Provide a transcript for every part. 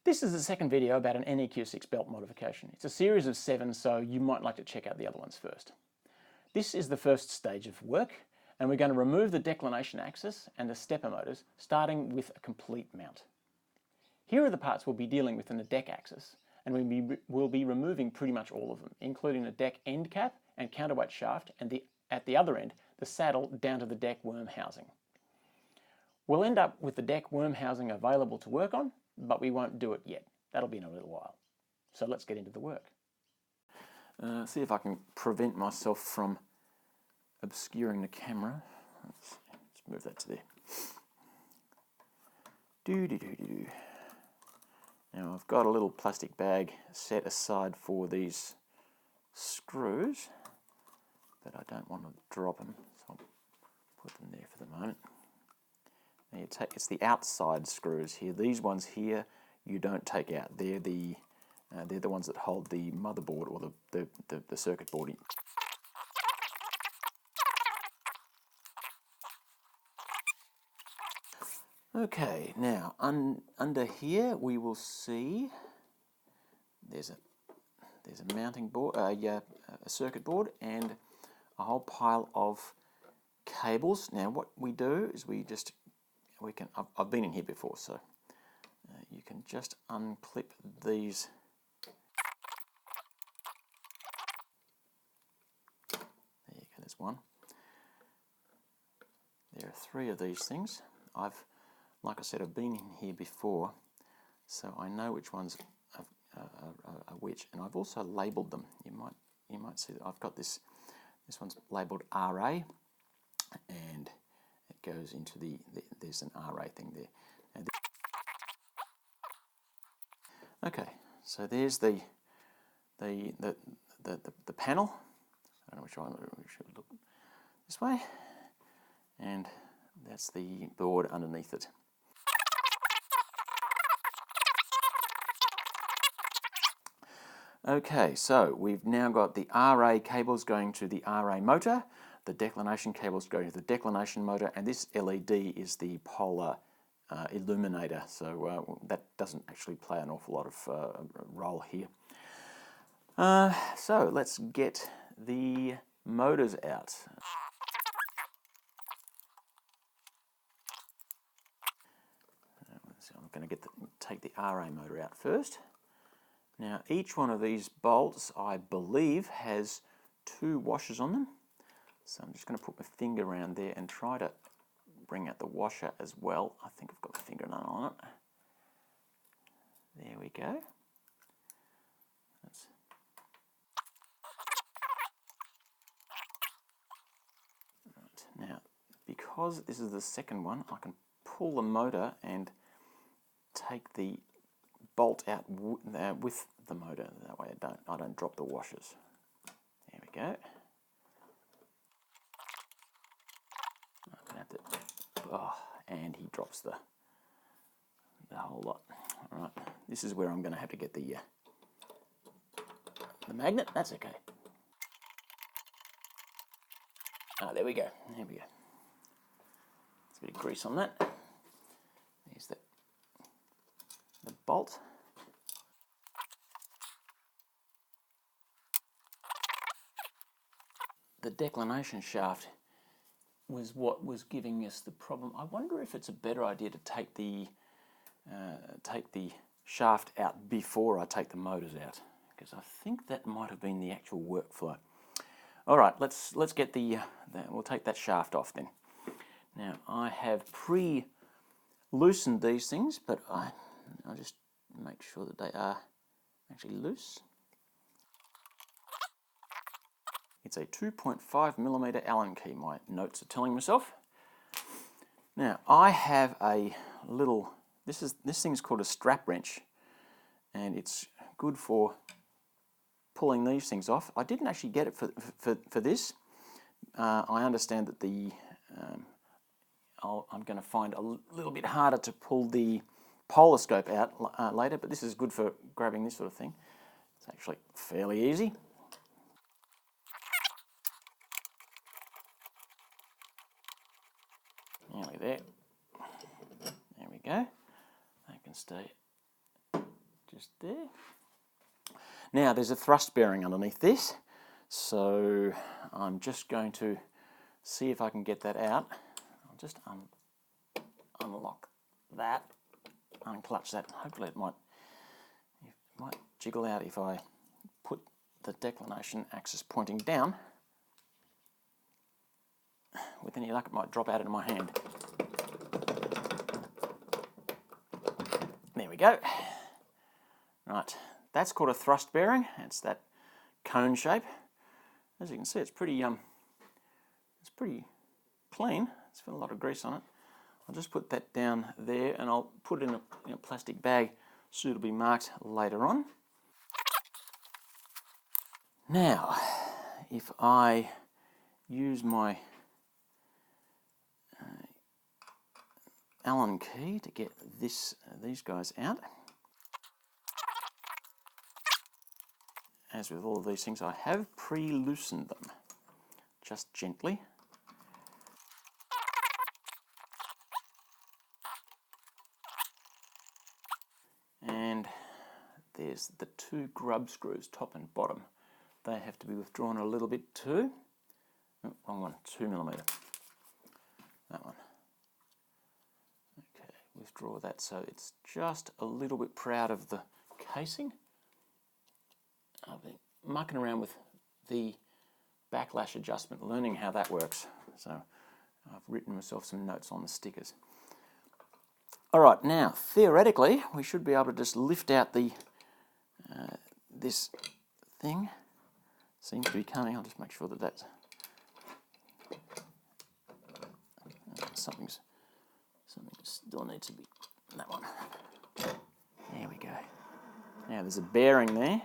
This is the second video about an NEQ-6 belt modification. It's a series of 7, so you might like to check out the other ones first. This is the first stage of work, and we're going to remove the declination axis and the stepper motors, starting with a complete mount. Here are the parts we'll be dealing with in the deck axis, and we'll be removing pretty much all of them, including the deck end cap and counterweight shaft, and at the other end, the saddle down to the deck worm housing. We'll end up with the deck worm housing available to work on, but we won't do it yet. That'll be in a little while. So let's get into the work. See if I can prevent myself from obscuring the camera. Let's move that to there. Now I've got a little plastic bag set aside for these screws, but I don't want to drop them, so I'll put them there for the moment. Now it's the outside screws here. These ones here you don't take out. They're the ones that hold the motherboard or the circuit board. Okay, now under here we will see there's a mounting board, a circuit board, and a whole pile of cables. Now what we do is I've been in here before, so you can just unclip these. There you go, there's one. There are 3 of these things. Like I said, I've been in here before, so I know which ones are which, and I've also labelled them. You might see that I've got this one's labelled RA, and it goes into there's an RA thing there. Okay, so there's the panel. I don't know which one we should look this way, and that's the board underneath it. Okay, so we've now got the RA cables going to the RA motor, the declination cables going to the declination motor, and this LED is the polar illuminator, so that doesn't actually play an awful lot of role here. So let's get the motors out. So I'm going to take the RA motor out first. Now each one of these bolts, I believe, has 2 washers on them. So I'm just going to put my finger around there and try to bring out the washer as well. I think I've got my finger on it. There we go. Right. Now, because this is the second one, I can pull the motor and take the bolt out with the motor. That way I don't drop the washers. There we go. I'm gonna have to, and he drops the whole lot. All right, this is where I'm going to have to get the magnet. That's okay. There we go. There we go. There's a bit of grease on that. There's the bolt. The declination shaft was what was giving us the problem. I wonder if it's a better idea to take the shaft out before I take the motors out, because I think that might have been the actual workflow. All right, let's get we'll take that shaft off then. Now I have pre-loosened these things, but I'll just make sure that they are actually loose. It's a 2.5mm Allen key, my notes are telling myself. Now I have a little, this thing's called a strap wrench, and it's good for pulling these things off. I didn't actually get it for this. I understand that I'm going to find a little bit harder to pull the polar scope out later, but this is good for grabbing this sort of thing. It's actually fairly easy. Nearly there. There we go. That can stay just there. Now there's a thrust bearing underneath this, so I'm just going to see if I can get that out. I'll just unlock that, unclutch that. Hopefully it might jiggle out if I put the declination axis pointing down. With any luck, it might drop out into my hand. There we go. Right, that's called a thrust bearing. It's that cone shape. As you can see, it's pretty clean. It's got a lot of grease on it. I'll just put that down there, and I'll put it in a plastic bag suitably marked later on. Now, if I use my Allen key to get these guys out, as with all of these things, I have pre-loosened them, just gently. And there's the two grub screws, top and bottom. They have to be withdrawn a little bit too. Oh, wrong one, 2mm. That one. Okay, withdraw that so it's just a little bit proud of the casing. I've been mucking around with the backlash adjustment, learning how that works. So I've written myself some notes on the stickers. All right, now theoretically we should be able to just lift out the this thing. Seems to be coming. I'll just make sure that that's something still needs to be that one. There we go. Now there's a bearing there.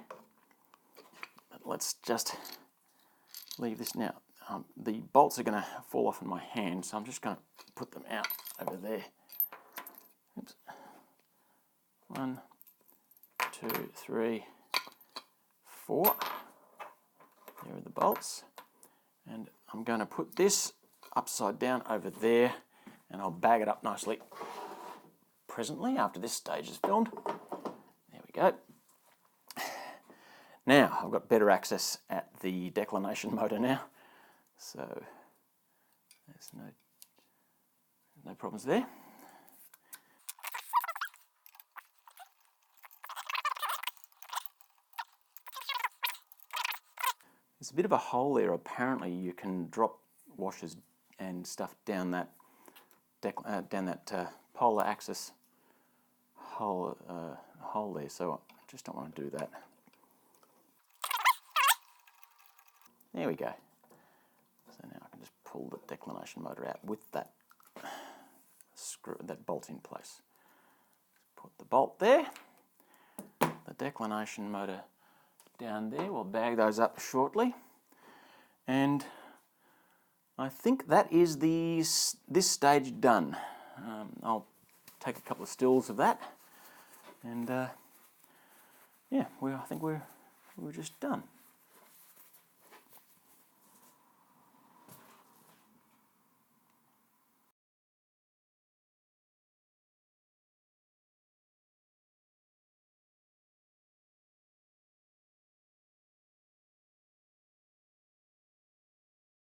But let's just leave this now. The bolts are going to fall off in my hand, so I'm just going to put them out over there. Oops. 1, 2, 3, 4. There are the bolts, and I'm going to put this upside down over there, and I'll bag it up nicely presently after this stage is filmed. There we go. Now I've got better access at the declination motor now, so there's no problems there. There's a bit of a hole there. Apparently you can drop washers and stuff down that polar axis hole there, so I just don't want to do that. There we go. So now I can just pull the declination motor out with that bolt in place. Put the bolt there, the declination motor down there. We'll bag those up shortly, and I think that is this stage done. I'll take a couple of stills of that, and yeah, I think we're just done.